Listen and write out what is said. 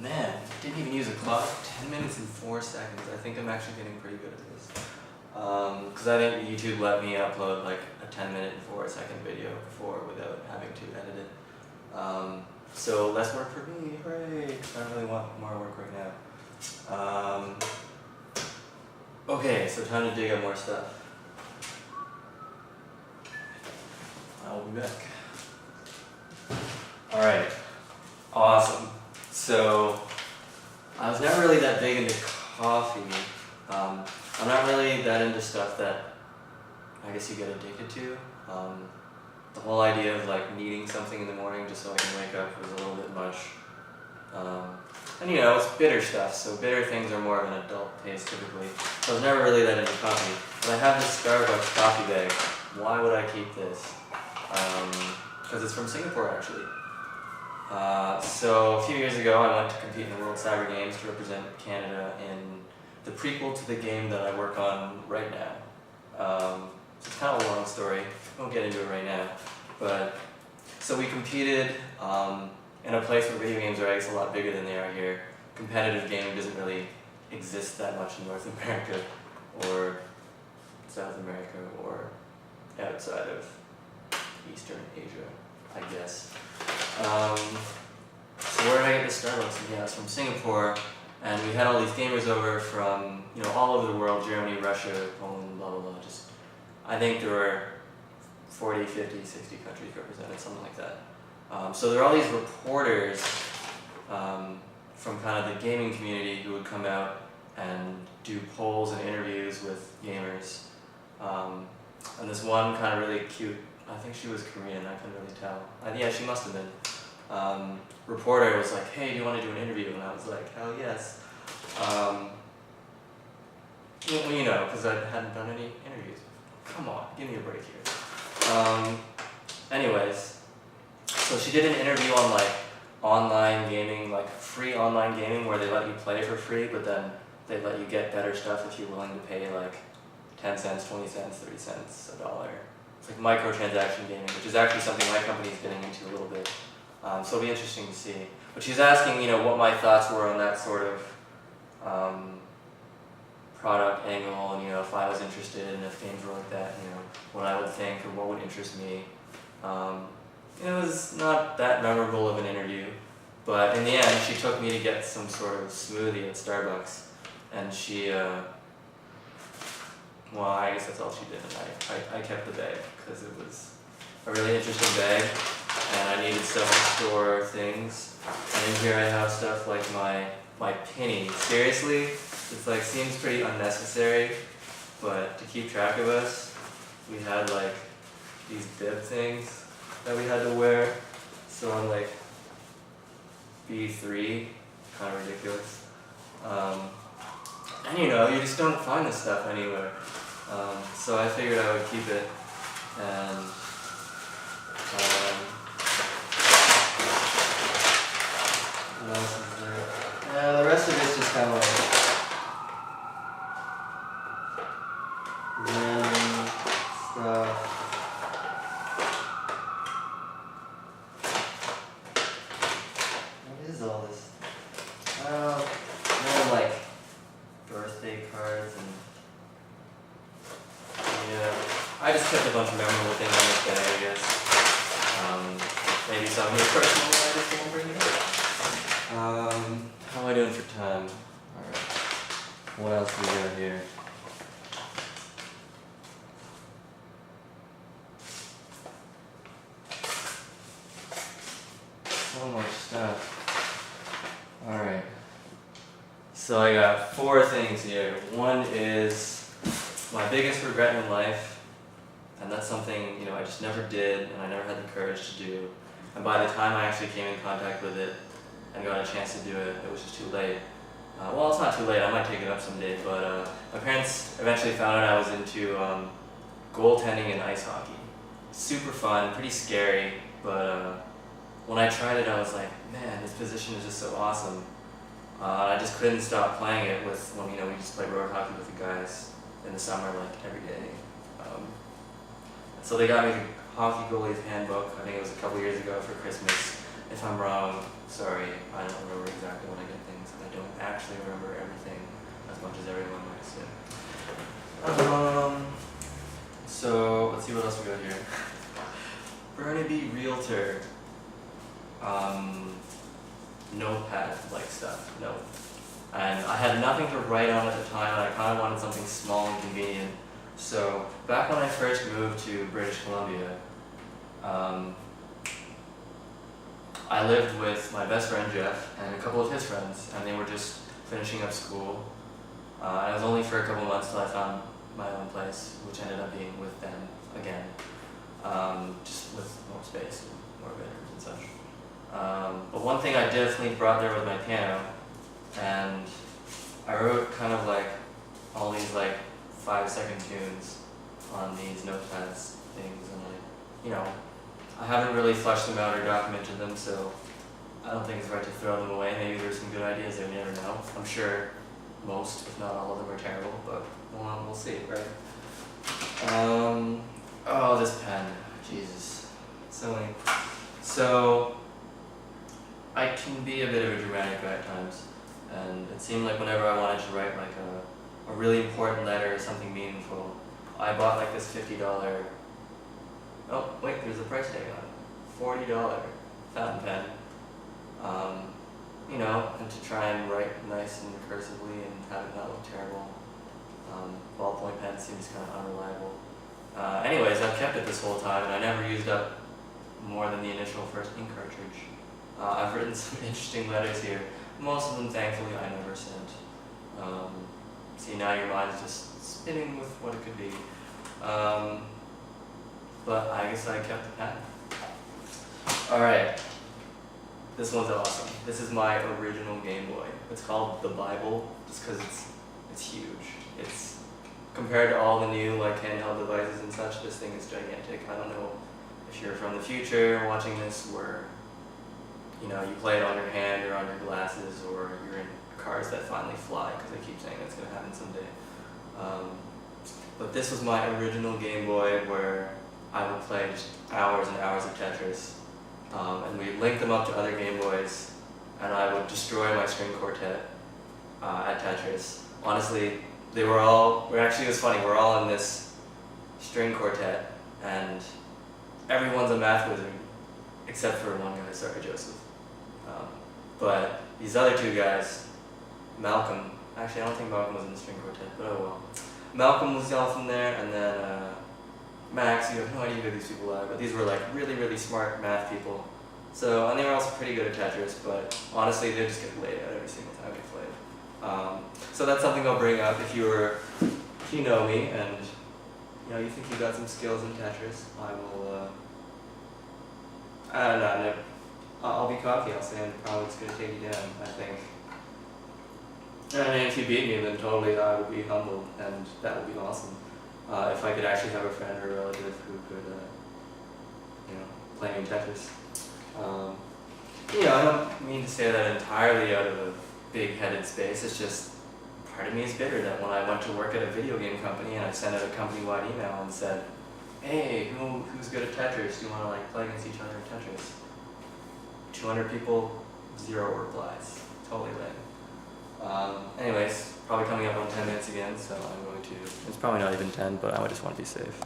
Man, didn't even use a clock. 10 minutes and 4 seconds. I think I'm actually getting pretty good at this. Because I think YouTube let me upload like a 10-minute and 4-second video before without having to edit it. So less work for me, hooray! I don't really want more work right now. Okay, so time to dig up more stuff. I'll be back. Alright, awesome. So, I was never really that big into coffee. I'm not really that into stuff that I guess you get addicted to. The whole idea of like needing something in the morning just so I can wake up was a little bit much. And you know, it's bitter stuff, so bitter things are more of an adult taste typically. So I was never really that into coffee. But I have this Starbucks coffee bag. Why would I keep this? Because it's from Singapore actually. So a few years ago I went to compete in the World Cyber Games to represent Canada in the prequel to the game that I work on right now. So it's kind of a long story, I won't get into it right now. But so we competed in a place where video games are I guess a lot bigger than they are here. Competitive gaming doesn't really exist that much in North America or South America or outside of Eastern Asia, I guess. So where did I get this Starbucks? Yeah, it's from Singapore, and we had all these gamers over from all over the world, Germany, Russia, Poland, blah blah blah. Just I think there were 40, 50, 60 countries represented, something like that. So there are all these reporters from kind of the gaming community who would come out and do polls and interviews with gamers. And this one kind of really cute, I think she was Korean, I couldn't really tell. Yeah, she must have been. Reporter was like, hey, do you want to do an interview? And I was like, hell yes. Because I hadn't done any interviews. Come on, give me a break here. Anyways, so she did an interview on like online gaming, like free online gaming where they let you play for free, but then they let you get better stuff if you're willing to pay like 10 cents, 20 cents, 30 cents, $1. It's like microtransaction gaming, which is actually something my company's getting into a little bit. So it'll be interesting to see. But she's asking, what my thoughts were on that sort of product angle, and if I was interested, and if games were like that, what I would think or what would interest me. It was not that memorable of an interview, but in the end, she took me to get some sort of smoothie at Starbucks, and she, well, I guess that's all she did, and I kept the bag because it was a really interesting bag, and I needed stuff to store things. And in here I have stuff like my penny. Seriously, it's like seems pretty unnecessary, but to keep track of us, we had like these bib things that we had to wear. So I'm like B3, kind of ridiculous. And you just don't find this stuff anywhere. So I figured I would keep it, and what else is there? The rest of it's just kind of like random stuff. What is all this? More like birthday cards and I just kept a bunch of memorable things in this bag, I guess. Maybe some of your personal I just won't bring it up. How am I doing for time? Alright. What else do we got here? So much stuff. Alright. So I got 4 things here. One is my biggest regret in life, and that's something I just never did, and I never had the courage to do. And by the time I actually came in contact with it and got a chance to do it, it was just too late. Well, it's not too late. I might take it up someday. But my parents eventually found out I was into goaltending and ice hockey. Super fun, pretty scary, but when I tried it, I was like, man, this position is just so awesome. I just couldn't stop playing it when we just play road hockey with the guys in the summer, like every day. So they got me the Hockey Goalie's Handbook. I think it was a couple years ago for Christmas. If I'm wrong, sorry, I don't remember exactly when I get realtor notepad like stuff, no. And I had nothing to write on at the time, and I kind of wanted something small and convenient. So back when I first moved to British Columbia, I lived with my best friend Jeff and a couple of his friends, and they were just finishing up school. And it was only for a couple months till I found my own place, which ended up being with them again, just with more space and more bedrooms and such. But one thing I definitely brought there was my piano, and I wrote kind of like all these like 5-second tunes on these notepads things, and I haven't really fleshed them out or documented them, so I don't think it's right to throw them away. Maybe there's some good ideas there, you never know. I'm sure most, if not all of them, are terrible, but we'll see, right? Oh, this pen, Jesus, so many. So I can be a bit of a dramatic guy at times, and it seemed like whenever I wanted to write like a really important letter or something meaningful, I bought like this $50, oh wait, there's a price tag on it, $40 fountain pen, and to try and write nice and recursively and have it not look terrible. Ballpoint pen seems kind of unreliable. Anyways, I've kept it this whole time, and I never used up more than the initial first ink cartridge. I've written some interesting letters here. Most of them, thankfully, I never sent. See, now your mind's just spinning with what it could be. But I guess I kept the pen. Alright, this one's awesome. This is my original Game Boy. It's called the Bible, just because it's huge. It's compared to all the new like handheld devices and such, this thing is gigantic. I don't know if you're from the future watching this, where you play it on your hand or on your glasses, or you're in cars that finally fly, because I keep saying that's going to happen someday. But this was my original Game Boy, where I would play just hours and hours of Tetris, and we'd link them up to other Game Boys, and I would destroy my string quartet at Tetris. Honestly, it was funny, we're all in this string quartet, and everyone's a math wizard, except for one guy, sorry Joseph. But these other two guys, Malcolm, actually I don't think Malcolm was in the string quartet, but oh well. Malcolm was off in there, and then Max, you have no idea who these people are, but these were like really, really smart math people. So, and they were also pretty good at Tetris, but honestly they just get laid out every single time we played. So that's something I'll bring up if you know me, and you think you got some skills in Tetris, I will, I don't know, I'll be cocky, I'll say I'm probably just going to take you down, I think. And if you beat me, then totally I would be humbled, and that would be awesome. If I could actually have a friend or a relative who could, play me in Tetris. I don't mean to say that entirely out of a big-headed space, it's just part of me is bitter that when I went to work at a video game company and I sent out a company-wide email and said, hey, who's good at Tetris? Do you want to play against each other in Tetris? 200 people, 0 replies. Totally lame. Anyways, probably coming up on 10 minutes again, so I'm going to, it's probably not even 10, but I just want to be safe.